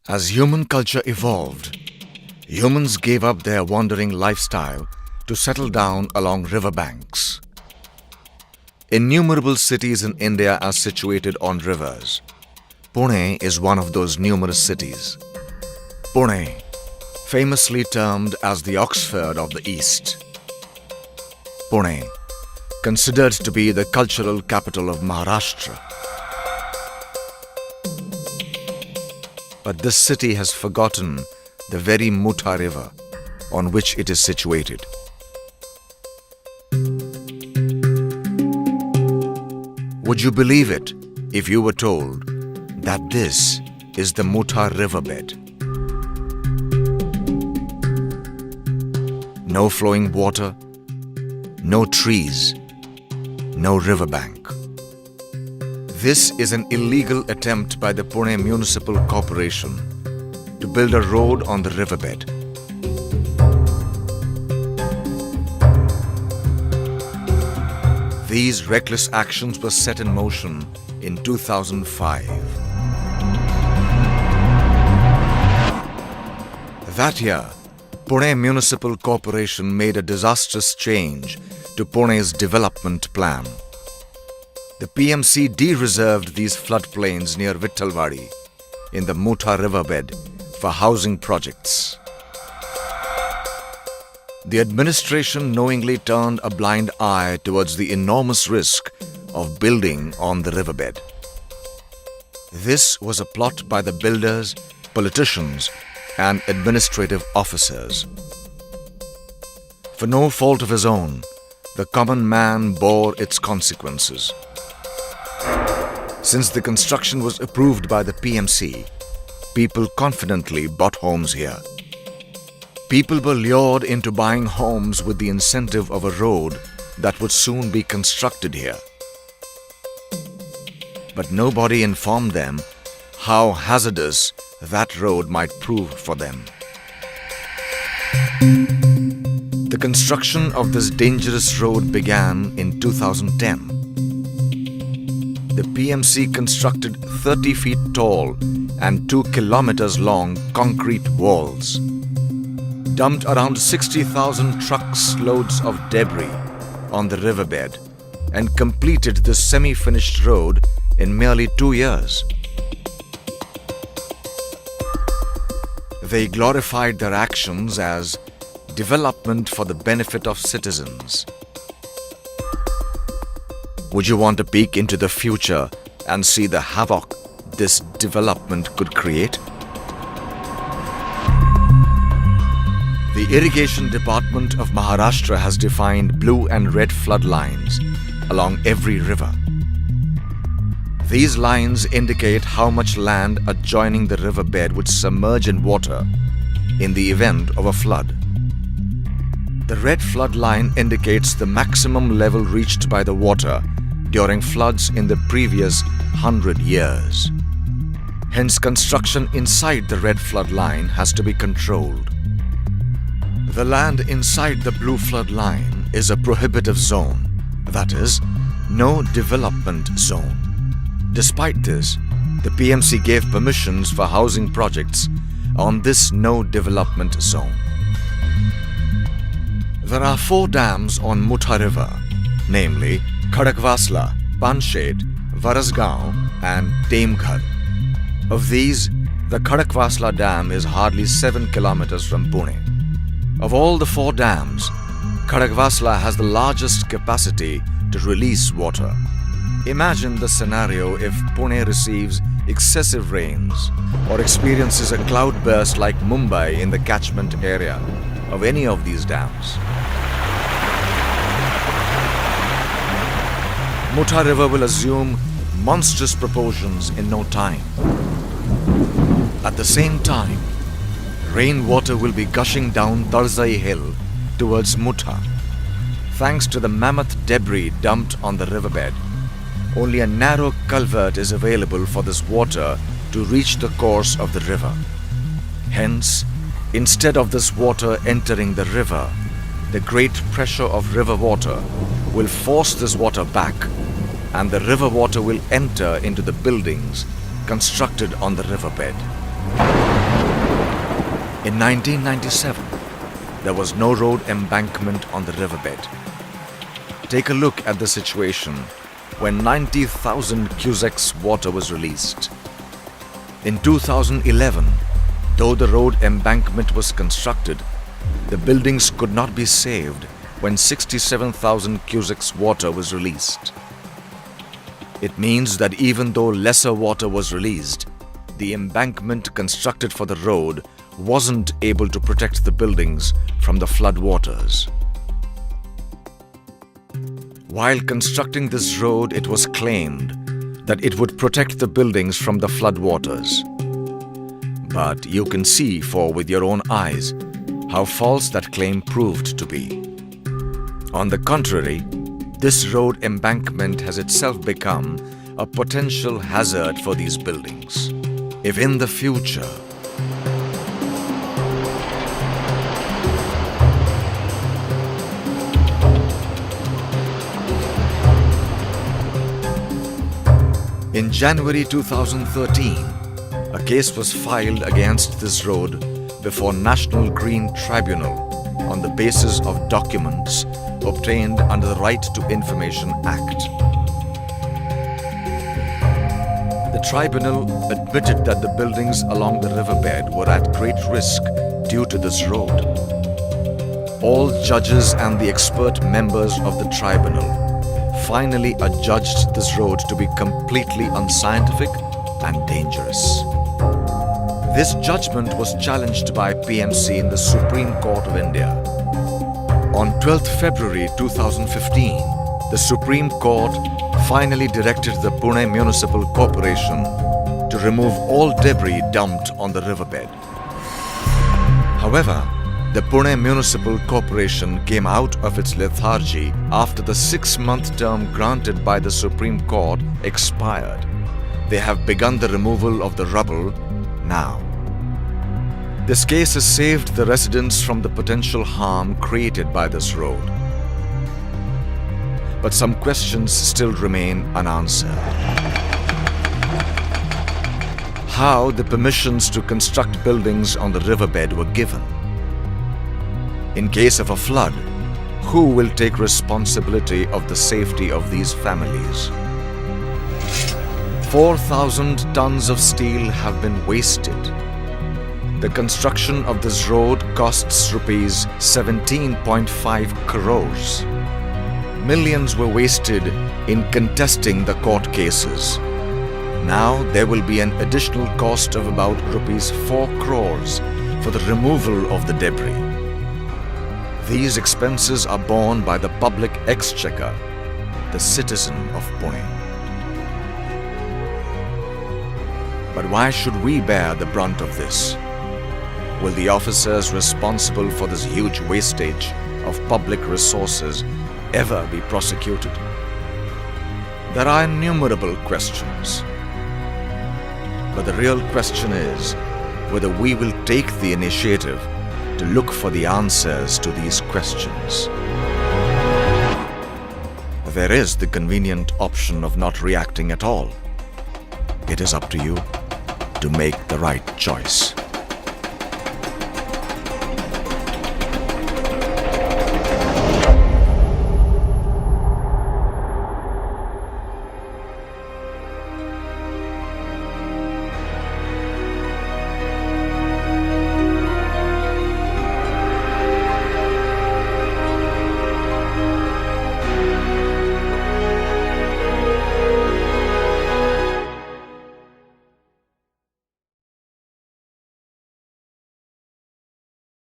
As human culture evolved, humans gave up their wandering lifestyle to settle down along riverbanks. Innumerable cities in India are situated on rivers. Pune is one of those numerous cities. Pune, famously termed as the Oxford of the East. Pune, considered to be the cultural capital of Maharashtra. But this city has forgotten the very Mutha river on which it is situated. Would you believe it if you were told that this is the Mutha riverbed? No flowing water, no trees, no riverbank. This is an illegal attempt by the Pune Municipal Corporation to build a road on the riverbed. These reckless actions were set in motion in 2005. That year, Pune Municipal Corporation made a disastrous change to Pune's development plan. The PMC de-reserved these floodplains near Vittalwadi in the Mutha riverbed for housing projects. The administration knowingly turned a blind eye towards the enormous risk of building on the riverbed. This was a plot by the builders, politicians, and administrative officers. For no fault of his own, the common man bore its consequences. Since the construction was approved by the PMC, people confidently bought homes here. People were lured into buying homes with the incentive of a road that would soon be constructed here. But nobody informed them how hazardous that road might prove for them. The construction of this dangerous road began in 2010. The PMC constructed 30 feet tall and 2 kilometers long concrete walls, dumped around 60,000 trucks loads of debris on the riverbed, and completed this semi-finished road in merely 2 years. They glorified their actions as development for the benefit of citizens. Would you want to peek into the future and see the havoc this development could create? The Irrigation Department of Maharashtra has defined blue and red flood lines along every river. These lines indicate how much land adjoining the riverbed would submerge in water in the event of a flood. The red flood line indicates the maximum level reached by the water during floods in the previous 100 years. Hence, construction inside the red flood line has to be controlled. The land inside the blue flood line is a prohibitive zone, that is, no development zone. Despite this, the PMC gave permissions for housing projects on this no development zone. There are 4 dams on Mutha River, namely Khadkawasla, Panshet, Varasgaon and Temghar. Of these, the Khadkawasla Dam is hardly 7 kilometers from Pune. Of all the 4 dams, Khadkawasla has the largest capacity to release water. Imagine the scenario if Pune receives excessive rains or experiences a cloudburst like Mumbai in the catchment area of any of these dams. Mutha River will assume monstrous proportions in no time. At the same time, rainwater will be gushing down Tarzai Hill towards Mutha. Thanks to the mammoth debris dumped on the riverbed, only a narrow culvert is available for this water to reach the course of the river. Hence, instead of this water entering the river, the great pressure of river water will force this water back, and the river water will enter into the buildings constructed on the riverbed. In 1997, there was no road embankment on the riverbed. Take a look at the situation when 90,000 cusecs water was released. In 2011, though the road embankment was constructed, the buildings could not be saved when 67,000 cusecs water was released. It means that even though lesser water was released, the embankment constructed for the road wasn't able to protect the buildings from the flood waters. While constructing this road, it was claimed that it would protect the buildings from the flood waters. But you can see with your own eyes how false that claim proved to be. On the contrary, this road embankment has itself become a potential hazard for these buildings. If in the future In January 2013, a case was filed against this road before National Green Tribunal on the basis of documents obtained under the Right to Information Act. The tribunal admitted that the buildings along the riverbed were at great risk due to this road. All judges and the expert members of the tribunal finally adjudged this road to be completely unscientific and dangerous. This judgment was challenged by PMC in the Supreme Court of India. On 12th February 2015, the Supreme Court finally directed the Pune Municipal Corporation to remove all debris dumped on the riverbed. However, the Pune Municipal Corporation came out of its lethargy after the 6-month term granted by the Supreme Court expired. They have begun the removal of the rubble now. This case has saved the residents from the potential harm created by this road. But some questions still remain unanswered. How the permissions to construct buildings on the riverbed were given? In case of a flood, who will take responsibility of the safety of these families? 4,000 tons of steel have been wasted. The construction of this road costs rupees 17.5 crores. Millions were wasted in contesting the court cases. Now there will be an additional cost of about rupees 4 crores for the removal of the debris. These expenses are borne by the public exchequer, the citizen of Pune. But why should we bear the brunt of this? Will the officers responsible for this huge wastage of public resources ever be prosecuted? There are innumerable questions. But the real question is whether we will take the initiative to look for the answers to these questions. There is the convenient option of not reacting at all. It is up to you to make the right choice.